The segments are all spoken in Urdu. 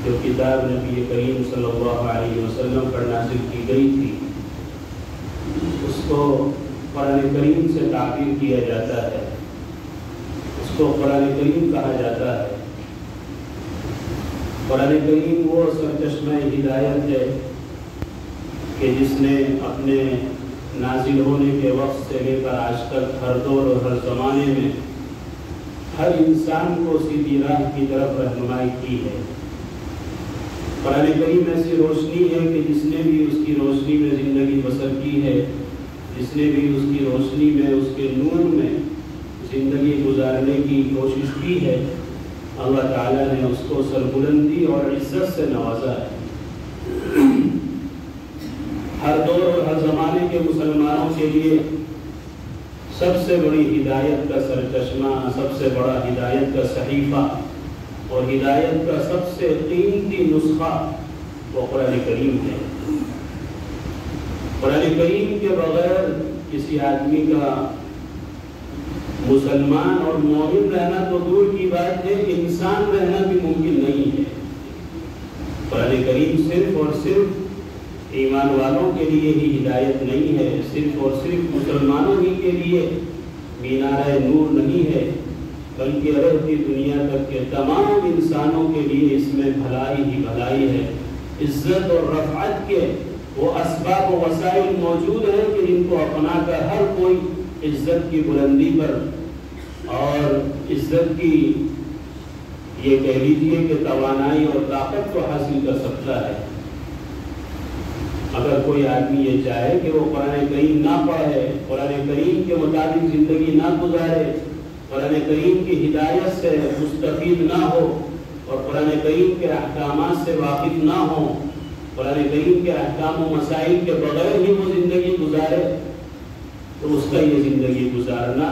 جو کتاب نبی کریم صلی اللہ علیہ وسلم پر نازل کی گئی تھی اس کو قرآن کریم سے تعبیر کیا جاتا ہے، اس کو قرآن کریم کہا جاتا ہے۔ قرآن کریم وہ سرچشمہ ہدایت ہے کہ جس نے اپنے نازل ہونے کے وقت سے لے کر آج تک ہر دور اور ہر زمانے میں ہر انسان کو سیدھی راہ کی طرف رہنمائی کی ہے۔ قرآن کریم ایسی روشنی ہے کہ جس نے بھی اس کی روشنی میں زندگی بسر کی ہے، جس نے بھی اس کی روشنی میں، اس کے نور میں زندگی گزارنے کی کوشش کی ہے، اللہ تعالیٰ نے اس کو سربلندی اور عزت سے نوازا ہے۔ ہر دور اور ہر زمانے کے مسلمانوں کے لیے سب سے بڑی ہدایت کا سرچشمہ، سب سے بڑا ہدایت کا صحیفہ اور ہدایت کا سب سے قیمتی نسخہ وہ قرآن کریم ہے۔ قرآن کریم کے بغیر کسی آدمی کا مسلمان اور مومن رہنا تو دور کی بات ہے، انسان رہنا بھی ممکن نہیں ہے۔ قرآن کریم صرف اور صرف ایمان والوں کے لیے ہی ہدایت نہیں ہے، صرف اور صرف مسلمانوں ہی کے لیے مینارہ نور نہیں ہے، بلکہ عرب کی دنیا تک کے تمام انسانوں کے لیے اس میں بھلائی ہی بھلائی ہے۔ عزت اور رفعت کے وہ اسباب و وسائل موجود ہیں کہ جن کو اپنا کر ہر کوئی عزت کی بلندی پر اور عزت کی یہ کہہ لیجیے کہ توانائی اور طاقت کو حاصل کر سکتا ہے۔ اگر کوئی آدمی یہ چاہے کہ وہ قرآن کریم نہ پڑھے، قرآن کریم کے مطابق زندگی نہ گزارے، قرآن کریم کی ہدایت سے مستفید نہ ہو اور قرآن کریم کے احکامات سے واقف نہ ہو، قرآن کریم کے احکام و مسائل کے بغیر ہی وہ زندگی گزارے، تو اس کا یہ زندگی گزارنا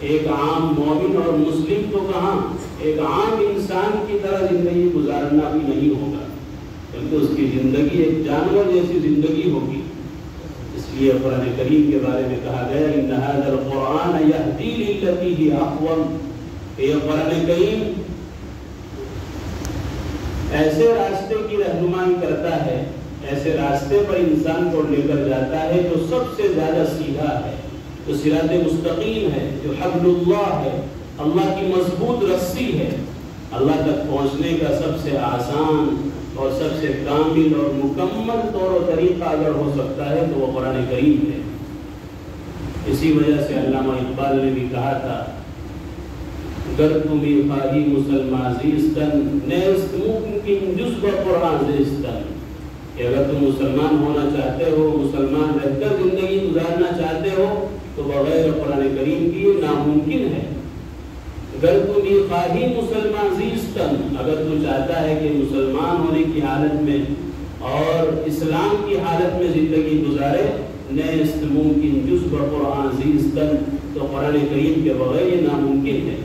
ایک عام مومن اور مسلم تو کہاں، ایک عام انسان کی طرح زندگی گزارنا بھی نہیں ہوگا، بلکہ اس کی زندگی ایک جانور جیسی زندگی ہوگی۔ اس لیے قرآن کریم کے بارے میں کہا گیا ان ھذا القرآن یہدی للتی ہی اقوم، کہ یہ قرآن کریم ایسے راستے کی رہنمائی کرتا ہے، ایسے راستے پر انسان کو لے کر جاتا ہے جو سب سے زیادہ سیدھا ہے، جو صراط مستقیم ہے، جو حبل اللہ ہے، اللہ کی مضبوط رسی ہے۔ اللہ تک پہنچنے کا سب سے آسان اور سب سے کامل اور مکمل طور و طریقہ اگر ہو سکتا ہے تو وہ قرآن کریم ہے۔ اسی وجہ سے علامہ اقبال نے بھی کہا تھا گر تمہیں خواہی مسلمان زیستن نیست ممکن جز بقرآن زیستن، کہ اگر تم مسلمان ہونا چاہتے ہو، مسلمان رہ کر زندگی گزارنا چاہتے ہو تو بغیر قرآن کریم کی یہ ناممکن ہے۔ گر تمہیں خواہی مسلمان زیستن، اگر تو چاہتا ہے کہ مسلمان ہونے کی حالت میں اور اسلام کی حالت میں زندگی گزارے، نیست ممکن جز بقرآن زیستن، تو قرآن کریم کے بغیر یہ ناممکن ہے۔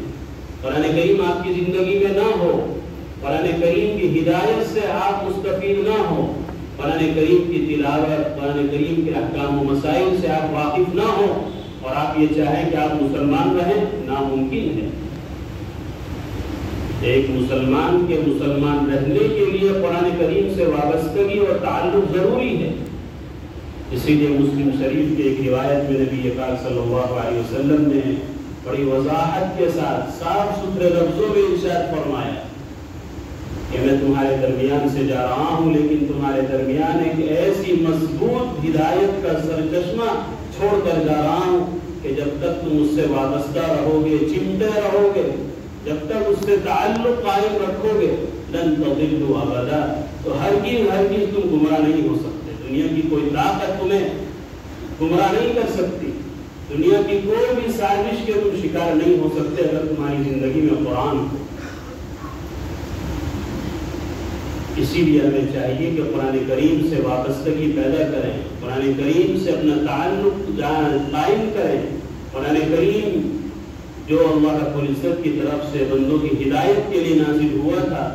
قرآن کریم آپ کی زندگی میں نہ ہو، قرآن کریم کی ہدایت سے آپ مستفید نہ ہو، قرآن کریم کی تلاوت، قرآن کریم کے احکام و مسائل سے آپ واقف نہ ہو اور آپ یہ چاہیں کہ آپ مسلمان رہیں، ناممکن ہے۔ ایک مسلمان کے مسلمان رہنے کے لیے قرآن کریم سے وابستگی اور تعلق ضروری ہے۔ اسی لیے مسلم شریف کی ایک روایت میں نبی پاک صلی اللہ علیہ وسلم نے بڑی وضاحت کے ساتھ صاف ستھرے لفظوں میں ارشاد فرمایا کہ میں تمہارے درمیان سے جا رہا ہوں، لیکن تمہارے درمیان ایک ایسی مضبوط ہدایت کا سرچشمہ چھوڑ کر جا رہا ہوں کہ جب تک تم اس سے وابستہ رہو گے، چمٹے رہو گے، جب تک اس سے تعلق قائم رکھو گے، لن تضلوا ابدا، تو ہرگز تم گمراہ نہیں ہو سکتے۔ دنیا کی کوئی طاقت تمہیں گمراہ نہیں کر سکتی، دنیا کی کوئی بھی سازش کے تم شکار نہیں ہو سکتے اگر تمہاری زندگی میں قرآن ہو۔ اسی لیے ہمیں چاہیے کہ قرآن کریم سے وابستگی پیدا کریں، قرآن کریم سے اپنا تعلق قائم کریں۔ قرآن کریم جو اللہ رب العزت کی طرف سے بندوں کی ہدایت کے لیے نازل ہوا تھا،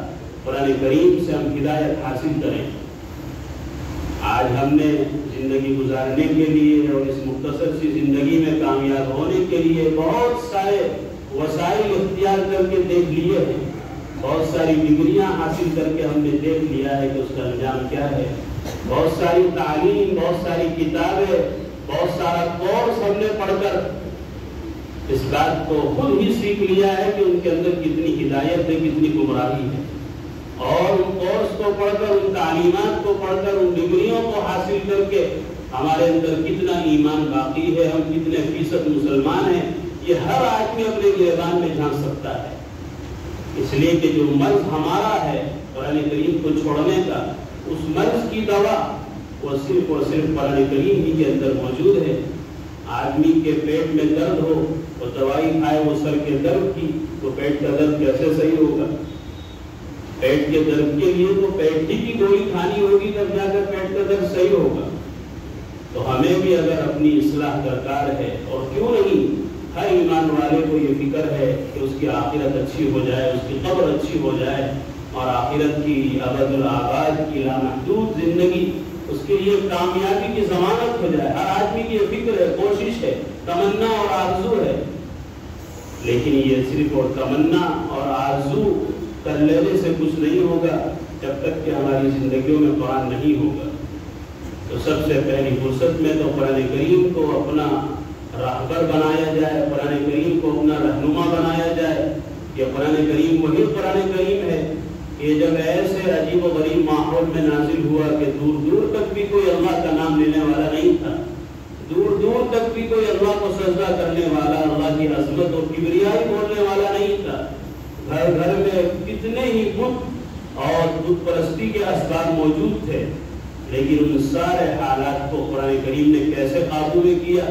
قرآن کریم سے ہم ہدایت حاصل کریں۔ آج ہم نے زندگی گزارنے کے لیے اور اس مختصر سی زندگی میں کامیاب ہونے کے لیے بہت سارے وسائل اختیار کر کے دیکھ لیے ہیں، بہت ساری ڈگریاں حاصل کر کے ہم نے دیکھ لیا ہے کہ اس کا انجام کیا ہے، بہت ساری تعلیم، بہت ساری کتابیں، بہت سارا کورس ہم نے پڑھ کر اس بات کو خود ہی سیکھ لیا ہے کہ ان کے اندر کتنی ہدایت ہے، کتنی گمراہی ہے، اور ان کورس کو پڑھ کر، ان تعلیمات کو پڑھ کر، ان ڈگریوں کو حاصل کر کے ہمارے اندر کتنا ایمان باقی ہے، ہم کتنے فیصد مسلمان ہیں، یہ ہر آدمی اپنے گریبان میں جان سکتا ہے۔ اس لیے کہ جو مرض ہمارا ہے قرآن کریم کو چھوڑنے کا، اس مرض کی دوا وہ صرف اور صرف قرآن کریم ہی کے اندر موجود ہے۔ آدمی کے پیٹ میں درد ہو، وہ دوائی کھائے وہ سر کے درد کی، تو پیٹ کا درد کیسے صحیح ہوگا؟ پیٹ کے درد کے لیے تو پیٹ ہی کی گولی کھانی ہوگی، تب جا کر پیٹ کا درد صحیح ہوگا۔ تو ہمیں بھی اگر اپنی اصلاح درکار ہے، اور کیوں نہیں، ہر ایمان والے کو یہ فکر ہے کہ اس کی آخرت اچھی ہو جائے، اس کی قبر اچھی ہو جائے، اور آخرت کی ابد الآباد کی لامحدود زندگی اس کے لیے کامیابی کی ضمانت ہو جائے۔ ہر آدمی کی یہ فکر ہے، کوشش ہے، تمنا اور آرزو ہے، لیکن یہ صرف اور تمنا اور آرزو کر لینے سے کچھ نہیں ہوگا جب تک کہ ہماری زندگیوں میں قرآن نہیں ہوگا۔ تو سب سے پہلی فرصت میں تو قرآن کریم کو اپنا راہبر بنایا جائے، قرآن کریم کو اپنا رہنما بنایا جائے۔ یہ قرآن کریم وہی قرآن کریم ہے کہ جب ایسے عجیب و غریب ماحول میں نازل ہوا کہ دور دور تک بھی کوئی اللہ کا نام لینے والا نہیں تھا، دور دور تک بھی کوئی اللہ کو سجدہ کرنے والا، اللہ کی عظمت اور کبریائی بولنے والا نہیں تھا۔ گھر گھر میں کتنے ہی بت اور بت پرستی کے اسباب موجود تھے، لیکن ان سارے حالات کو قرآن کریم نے کیسے قابو میں کیا؟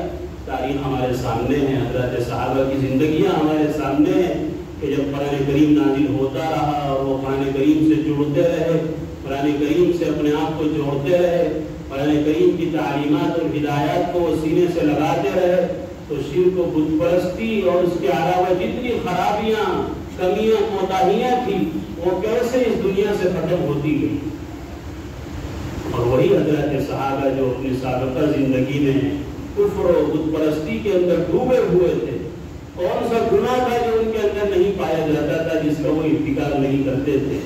تاریخ ہمارے سامنے ہے، حضرات صحابہ کی زندگیاں ہمارے سامنے ہیں کہ جب قرآن کریم نازل ہوتا رہا اور وہ قرآن کریم سے جڑتے رہے، قرآن کریم سے اپنے آپ کو جوڑتے رہے، قرآن کریم کی تعلیمات اور ہدایات کو وہ سینے سے لگاتے رہے، تو شرک و بت پرستی اور اس کے علاوہ جتنی خرابیاں، کمیاں، کوتاہیاں تھیں، وہ کیسے اس دنیا سے ختم ہوتی گئی۔ اور وہی حضرات صحابہ جو اپنی سابقہ زندگی میں کفر و بت پرستی کے اندر ڈوبے ہوئے تھے، کون سا گناہ تھا جو ان کے اندر نہیں پایا جاتا تھا، جس کا وہ انتقال نہیں کرتے تھے،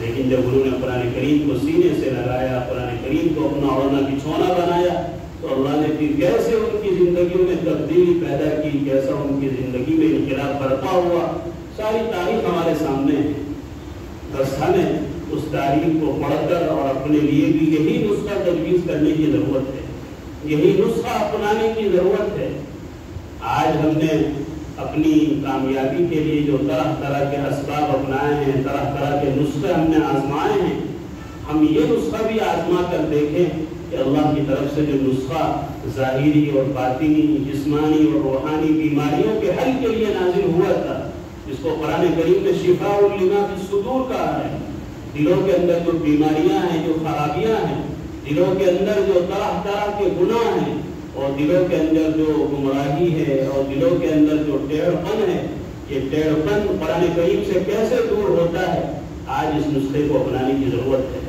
لیکن جب انہوں نے قرآن کریم کو سینے سے لگایا، قرآن کریم کو اپنا اوڑھنا بچھونا بنایا، تو اللہ نے پھر کیسے ان کی زندگیوں میں تبدیلی پیدا کی، کیسا ان کی زندگی میں انقلاب برپا ہوا، ساری تاریخ ہمارے سامنے ہے۔ بس ہمیں اس تاریخ کو پڑھ کر اور اپنے لیے بھی یہی نسخہ تجویز کرنے کی ضرورت ہے، یہی نسخہ اپنانے کی ضرورت ہے۔ آج ہم نے اپنی کامیابی کے لیے جو طرح طرح کے اسباب اپنائے ہیں، طرح طرح کے نسخے ہم نے آزمائے ہیں، ہم یہ نسخہ بھی آزما کر دیکھیں کہ اللہ کی طرف سے جو نسخہ ظاہری اور باطنی، جسمانی اور روحانی بیماریوں کے حل کے لیے نازل ہوا تھا، جس کو قرآن کریم نے شفاء لما فی الصدور کہا ہے، دلوں کے اندر جو بیماریاں ہیں، جو خرابیاں ہیں، دلوں کے اندر جو طرح طرح کے گناہ ہیں، اور دلوں کے اندر جو گمراہی ہے، اور دلوں کے اندر جو ٹیڑھ پن ہے، یہ ٹیڑھ پن قرآن کریم سے کیسے دور ہوتا ہے، آج اس نسخے کو اپنانے کی ضرورت ہے۔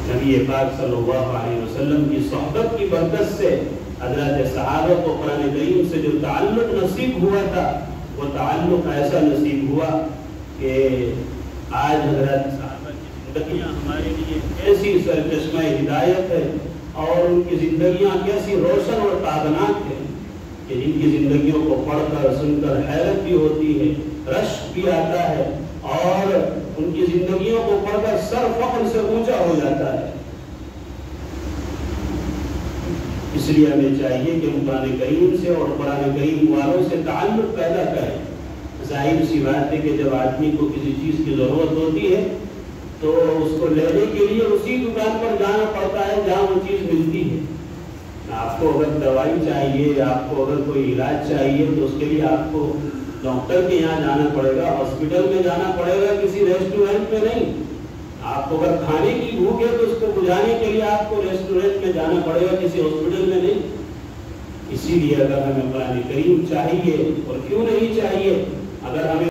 نبی پاک صلی اللہ علیہ وسلم کی صحبت کی برکت سے حضرات صحابہ کو قرآن کریم سے جو تعلق نصیب ہوا تھا، وہ تعلق ایسا نصیب ہوا کہ آج حضرات صحابہ کی زندگیاں ہمارے لیے ایسی سرچشمہ ہدایت ہے، اور ان کی زندگیاں کیسی روشن اور تابناک ہے کہ جن کی زندگیوں کو پڑھ کر، سن کر حیرت بھی ہوتی ہے، رشک بھی آتا ہے، اور ان کی زندگیوں کو پڑھ کر سر فخر سے اونچا ہو جاتا ہے۔ اس لیے ہمیں چاہیے کہ ہم قرآن کریم سے اور قرآن کریم والوں سے تعلق پیدا کریں۔ ظاہر سی بات ہے کہ جب آدمی کو کسی چیز کی ضرورت ہوتی ہے تو اس کو لینے کے لیے اسی دکان پر جانا پڑتا ہے جہاں وہ چیز ملتی ہے۔ آپ کو اگر دوائی چاہیے، آپ کو اگر کوئی علاج چاہیے، تو اس کے لیے آپ کو ڈاکٹر کے یہاں جانا پڑے گا، ہاسپٹل میں جانا پڑے گا، کسی ریسٹورینٹ میں نہیں۔ آپ کو اگر کھانے کی بھوک ہے تو اس کو بجھانے کے لیے آپ کو ریسٹورینٹ میں جانا پڑے گا، کسی ہاسپٹل میں نہیں۔ اسی لیے اگر ہمیں قرآن کریم چاہیے، اور کیوں نہیں چاہیے، اگر ہمیں